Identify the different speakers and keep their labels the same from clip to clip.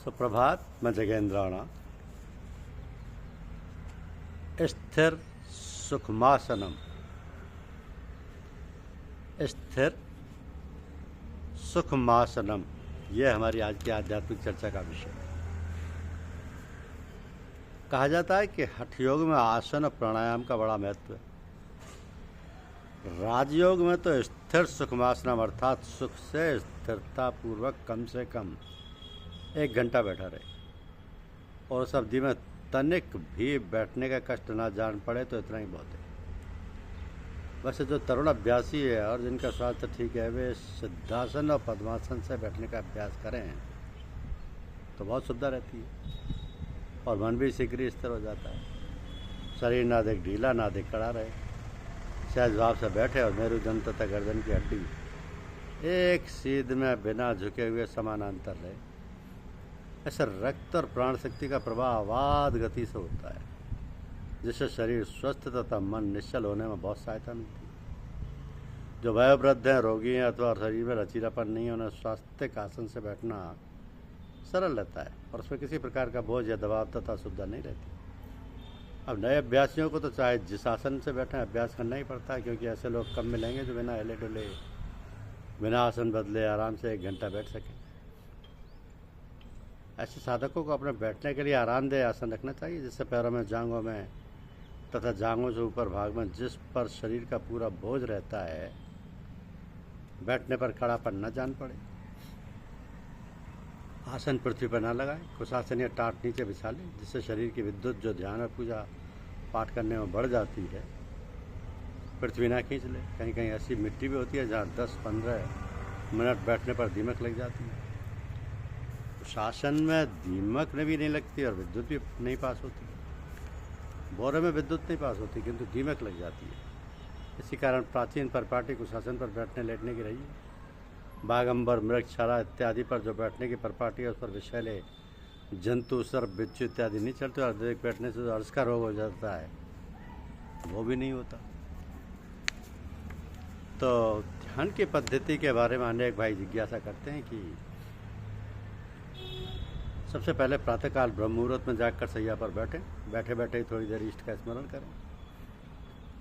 Speaker 1: सुप्रभात। मैं जगेंद्राणा। स्थिर सुखमासनम। स्थिर सुखमासनम, यह हमारी आज की आध्यात्मिक चर्चा का विषय है। कहा जाता है कि हठ योग में आसन और प्राणायाम का बड़ा महत्व है। राजयोग में तो स्थिर सुखमासनम अर्थात सुख से स्थिरता पूर्वक कम से कम 1 घंटा बैठा रहे और उस अवधि में तनिक भी बैठने का कष्ट ना जान पड़े तो इतना ही बहुत है। वैसे जो तरुण अभ्यासी है और जिनका स्वास्थ्य ठीक है वे सिद्धासन और पद्मासन से बैठने का अभ्यास करें तो बहुत सुविधा रहती है और मन भी शीघ्र स्थिर हो जाता है। शरीर ना अधिक ढीला ना अधिक कड़ा रहे, सहज भाव से बैठे और मेरुदंड तथा गर्दन की हड्डी एक सीध में बिना झुके हुए समानांतर रहे। ऐसे रक्त और प्राण शक्ति का प्रवाह अबाध गति से होता है, जिससे शरीर स्वस्थ तथा मन निश्चल होने में बहुत सहायता मिलती है। जो वयोवृद्ध हैं, रोगी हैं अथवा शरीर में लचीलापन नहीं है, उन्हें स्वास्थ्यिक आसन से बैठना सरल रहता है और उसमें किसी प्रकार का बोझ या दबाव तथा सुविधा नहीं रहती। अब नए अभ्यासियों को तो चाहे जिस आसन से बैठें अभ्यास करना ही पड़ता है, क्योंकि ऐसे लोग कम मिलेंगे जो बिना हिले डुले बिना आसन बदले आराम से 1 घंटा बैठ सकें। ऐसे साधकों को अपने बैठने के लिए आरामदेह आसन रखना चाहिए, जिससे पैरों में, जांघों में तथा जांघों से ऊपर भाग में जिस पर शरीर का पूरा बोझ रहता है, बैठने पर खड़ापन न जान पड़े। आसन पृथ्वी पर न लगाएं, कुशासन या टाट नीचे बिछा लें, जिससे शरीर की विद्युत जो ध्यान और पूजा पाठ करने में बढ़ जाती है पृथ्वी ना खींच ले। कहीं कहीं ऐसी मिट्टी भी होती है जहाँ 10-15 मिनट बैठने पर दीमक लग जाती है। शासन में दीमक भी नहीं लगती और विद्युत भी नहीं पास होती। बोरे में विद्युत नहीं पास होती किंतु दीमक लग जाती है। इसी कारण प्राचीन परिपाटी कुशासन पर बैठने लेटने की रही है। बागंबर, मृग, छाला इत्यादि पर जो बैठने की परिपाटी है उस पर विषैले जंतु, सर्प, बिच्छू इत्यादि नहीं चलते और अधिक बैठने से जो अर्श का रोग हो जाता है वो भी नहीं होता। तो ध्यान की पद्धति के बारे में अनेक भाई जिज्ञासा करते हैं कि सबसे पहले प्रातःकाल ब्रह्म मुहूर्त में जाकर सैया पर बैठे बैठे ही थोड़ी देर इष्ट का स्मरण करें।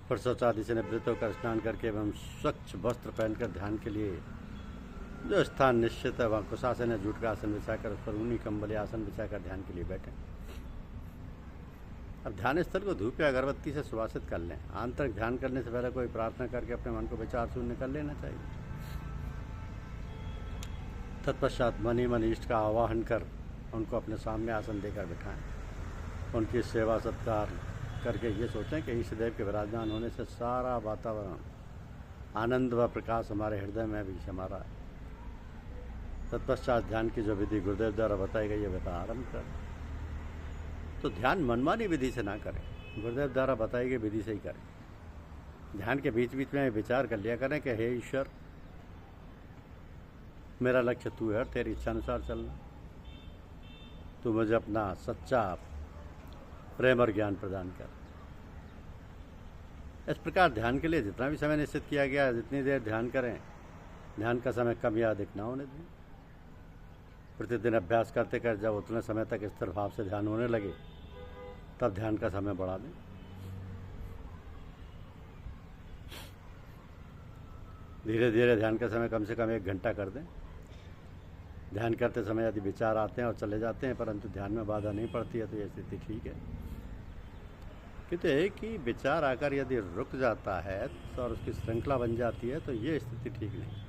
Speaker 1: फिर शौचादि से निवृत्त होकर स्नान करके एवं स्वच्छ वस्त्र पहनकर ध्यान के लिए जो स्थान निश्चित है वहाँ कुशासन या जूट का आसन बिछाकर उस पर ऊनी कंबल या आसन बिछाकर ध्यान के लिए बैठें। अब ध्यान स्थल को धूप या अगरबत्ती से सुवासित कर लें। आंतरिक ध्यान करने से पहले कोई प्रार्थना करके अपने मन को विचार शून्य कर लेना चाहिए। तत्पश्चात मन ही मन इष्ट का आवाहन कर उनको अपने सामने आसन देकर बिठाएं। उनकी सेवा सत्कार करके ये सोचें कि ईष्टदेव के विराजमान होने से सारा वातावरण आनंद व प्रकाश हमारे हृदय में भी समा रहा है। तत्पश्चात ध्यान की जो विधि गुरुदेव द्वारा बताई गई है वह आरंभ करें। तो ध्यान मनमानी विधि से ना करें, गुरुदेव द्वारा बताई गई विधि से ही करें। ध्यान के बीच बीच में विचार कर लिया करें कि हे ईश्वर, मेरा लक्ष्य तू है, तेरी इच्छा अनुसार चलना। तू मुझे अपना सच्चा प्रेम और ज्ञान प्रदान कर। इस प्रकार ध्यान के लिए जितना भी समय निश्चित किया गया है, जितनी देर ध्यान करें, ध्यान का समय कम या अधिक ना होने दें। प्रतिदिन अभ्यास करते करते जब उतने समय तक स्थिर भाव से ध्यान होने लगे तब ध्यान का समय बढ़ा दें। धीरे धीरे ध्यान का समय कम से कम 1 घंटा कर दें। ध्यान करते समय यदि विचार आते हैं और चले जाते हैं परंतु ध्यान में बाधा नहीं पड़ती है तो ये स्थिति ठीक है। किंतु एक ही विचार आकर यदि रुक जाता है और उसकी श्रृंखला बन जाती है तो ये स्थिति ठीक नहीं।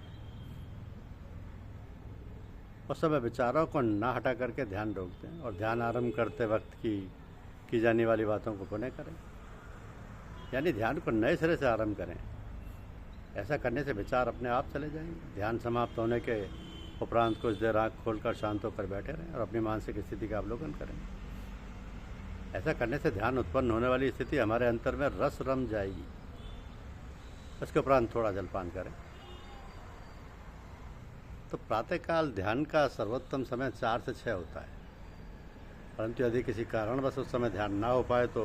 Speaker 1: उस समय विचारों को ना हटा करके ध्यान रोक दें और ध्यान आरंभ करते वक्त की जाने वाली बातों को पुनः करें, यानी ध्यान को नए सिरे से आरंभ करें। ऐसा करने से विचार अपने आप चले जाएंगे। ध्यान समाप्त होने के उपरांत कुछ देर आँख खोलकर शांत होकर बैठे रहें और अपनी मानसिक स्थिति का अवलोकन करें। ऐसा करने से ध्यान उत्पन्न होने वाली स्थिति हमारे अंतर में रस रम जाएगी। इसके उपरांत थोड़ा जलपान करें। तो प्रातःकाल ध्यान का सर्वोत्तम समय 4 से 6 होता है, परंतु यदि किसी कारणवश उस समय ध्यान ना हो पाए तो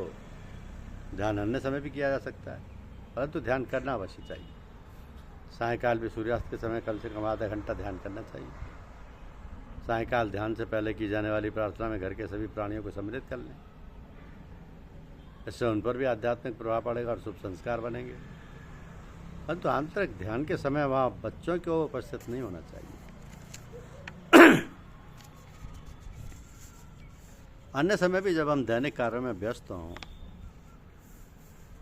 Speaker 1: ध्यान अन्य समय भी किया जा सकता है, परंतु ध्यान करना अवश्य चाहिए। सायंकाल भी सूर्यास्त के समय कम से कम आधा घंटा ध्यान करना चाहिए। सायंकाल ध्यान से पहले की जाने वाली प्रार्थना में घर के सभी प्राणियों को सम्मिलित कर लें। इससे उन पर भी आध्यात्मिक प्रभाव पड़ेगा और शुभ संस्कार बनेंगे। परंतु आंतरिक ध्यान के समय वहाँ बच्चों को उपस्थित नहीं होना चाहिए। अन्य समय भी जब हम दैनिक कार्यों में व्यस्त हों,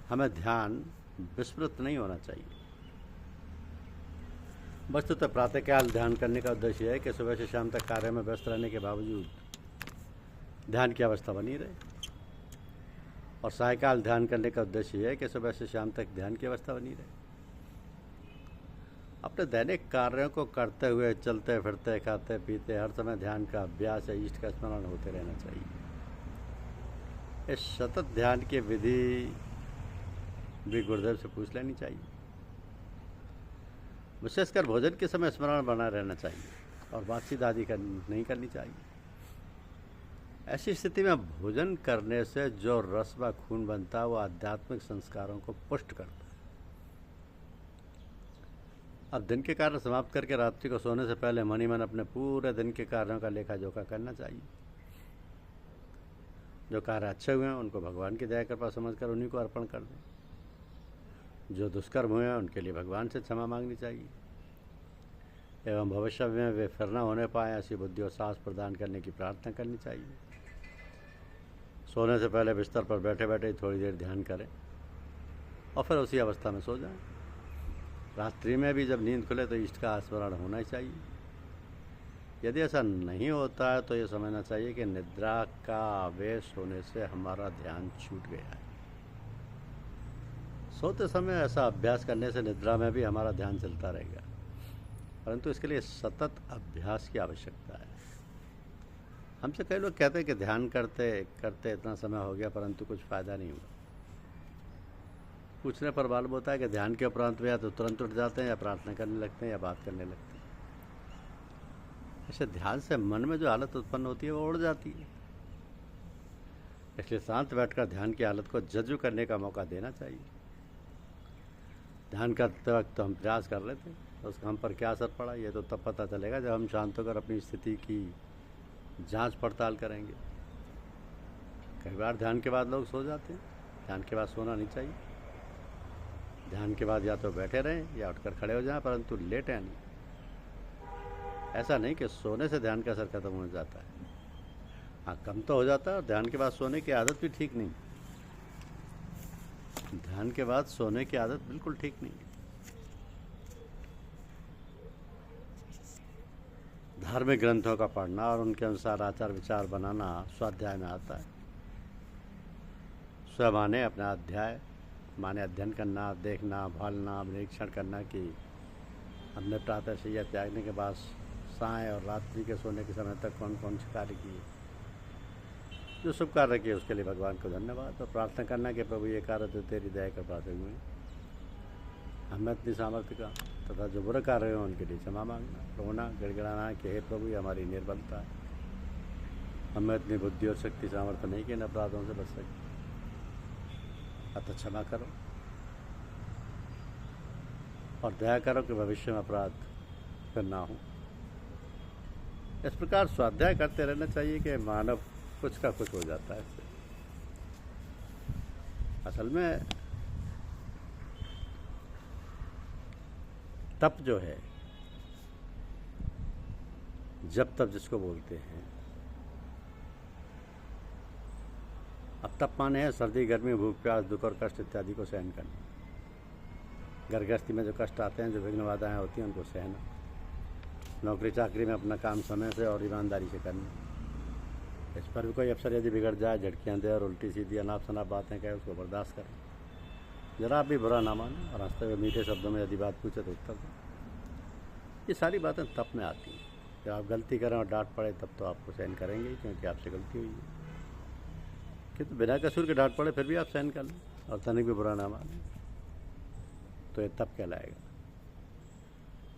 Speaker 1: हमें ध्यान विस्मृत नहीं होना चाहिए। वस्तुतः प्रातःकाल ध्यान करने का उद्देश्य है कि सुबह से शाम तक कार्य में व्यस्त रहने के बावजूद ध्यान की अवस्था बनी रहे, और सायंकाल ध्यान करने का उद्देश्य है कि सुबह से शाम तक ध्यान की अवस्था बनी रहे। अपने दैनिक कार्यों को करते हुए, चलते फिरते, खाते पीते हर समय ध्यान का अभ्यास या इष्ट का स्मरण होते रहना चाहिए। इस सतत ध्यान की विधि भी गुरुदेव से पूछ लेनी चाहिए। विशेषकर भोजन के समय स्मरण बना रहना चाहिए और बातचीत आदि नहीं करनी चाहिए। ऐसी स्थिति में भोजन करने से जो रस व खून बनता है वो आध्यात्मिक संस्कारों को पुष्ट करता है। अब दिन के कार्य समाप्त करके रात्रि को सोने से पहले मन ही मन अपने पूरे दिन के कार्यों का लेखा जोखा करना चाहिए। जो कार्य अच्छे हुए हैं उनको भगवान की दया कृपा समझकर उन्हीं को अर्पण कर दें। जो दुष्कर्म हुए हैं उनके लिए भगवान से क्षमा मांगनी चाहिए एवं भविष्य में वे फिर न होने पाए ऐसी बुद्धि और साहस प्रदान करने की प्रार्थना करनी चाहिए। सोने से पहले बिस्तर पर बैठे बैठे ही थोड़ी देर ध्यान करें और फिर उसी अवस्था में सो जाएं। रात्रि में भी जब नींद खुले तो इष्ट का स्मरण होना ही चाहिए। यदि ऐसा नहीं होता है तो ये समझना चाहिए कि निद्रा का आवेश होने से हमारा ध्यान छूट गया है। सोते समय ऐसा अभ्यास करने से निद्रा में भी हमारा ध्यान चलता रहेगा, परंतु इसके लिए सतत अभ्यास की आवश्यकता है। हमसे कई लोग कहते हैं कि ध्यान करते करते इतना समय हो गया परंतु कुछ फ़ायदा नहीं हुआ। पूछने पर मालूम होता है कि ध्यान के उपरांत वे या तो तुरंत उठ जाते हैं या प्रार्थना करने लगते हैं या बात करने लगते हैं। ऐसे ध्यान से मन में जो हालत उत्पन्न होती है वो उड़ जाती है। इसलिए शांत बैठकर ध्यान की हालत को जज्ब करने का मौका देना चाहिए। ध्यान करते वक्त तो हम प्रयास कर लेते हैं, तो उसका हम पर क्या असर पड़ा ये तो तब पता चलेगा जब हम शांत होकर अपनी स्थिति की जांच पड़ताल करेंगे। कई बार ध्यान के बाद लोग सो जाते हैं। ध्यान के बाद सोना नहीं चाहिए। ध्यान के बाद या तो बैठे रहें या उठकर खड़े हो जाएं, परंतु लेटें नहीं। ऐसा नहीं कि सोने से ध्यान का असर खत्म हो जाता है। हाँ, कम तो हो जाता है। और ध्यान के बाद सोने की आदत भी ठीक नहीं। ध्यान के बाद सोने की आदत बिल्कुल ठीक नहीं है। धार्मिक ग्रंथों का पढ़ना और उनके अनुसार आचार विचार बनाना स्वाध्याय में आता है। स्वयं माने अपना अध्याय माने अध्ययन करना, देखना, भालना, निरीक्षण करना कि हमने प्रातः शैया त्यागने के बाद साय और रात्रि के सोने के समय तक कौन कौन से कार्य किए। जो शुभ कार्य किए उसके लिए भगवान को धन्यवाद और प्रार्थना करना कि प्रभु ये कार्य तो तेरी दया कृपा से हुए, हमें अपनी सामर्थ्य का, तथा जो बुरे कार्य हैं उनके लिए क्षमा मांगना, रोना, गिड़गिड़ाना कि हे प्रभु ये हमारी निर्बलता है, हमें इतनी बुद्धि और शक्ति सामर्थ्य नहीं कि इन अपराधों से बच सके, अतः क्षमा करो और दया करो कि भविष्य में अपराध फिर ना हो। इस प्रकार स्वाध्याय करते रहना चाहिए कि मानव कुछ का कुछ हो जाता है इससे। असल में तप जो है, जब तप जिसको बोलते हैं, अब तप माने है सर्दी, गर्मी, भूख, प्यास, दुख और कष्ट इत्यादि को सहन करना। घर गृहस्थी में जो कष्ट आते हैं, जो विघ्न बाधाएं होती हैं, उनको सहना। नौकरी चाकरी में अपना काम समय से और ईमानदारी से करना। इस पर भी कोई अफसर यदि बिगड़ जाए, झटकियाँ दे और उल्टी सीधी अनाप शनाप बातें कहे, उसको बर्दाश्त करें। जरा भी बुरा ना माने और हंसते हुए मीठे शब्दों में यदि बात पूछे तो उत्तर दें। ये सारी बातें तप में आती हैं। जब आप गलती करें और डांट पड़े तब तो आपको सहन करेंगे ही, क्योंकि आपसे गलती हुई है। किंतु बिना कसूर के डांट पड़े फिर भी आप सहन कर लें और तनिक भी बुरा ना माने तो ये तप कहलाएगा।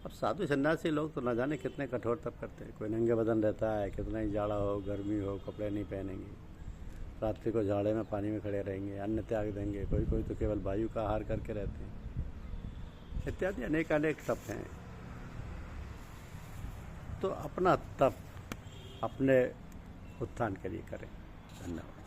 Speaker 1: अब साधु सन्यासी लोग तो न जाने कितने कठोर तप करते हैं। कोई नंगे बदन रहता है, कितना ही जाड़ा हो, गर्मी हो, कपड़े नहीं पहनेंगे, रात्रि को जाड़े में पानी में खड़े रहेंगे, अन्न त्याग देंगे। कोई तो केवल वायु का आहार करके रहते हैं, इत्यादि अनेक तप हैं। तो अपना तप अपने उत्थान के लिए करें। धन्यवाद।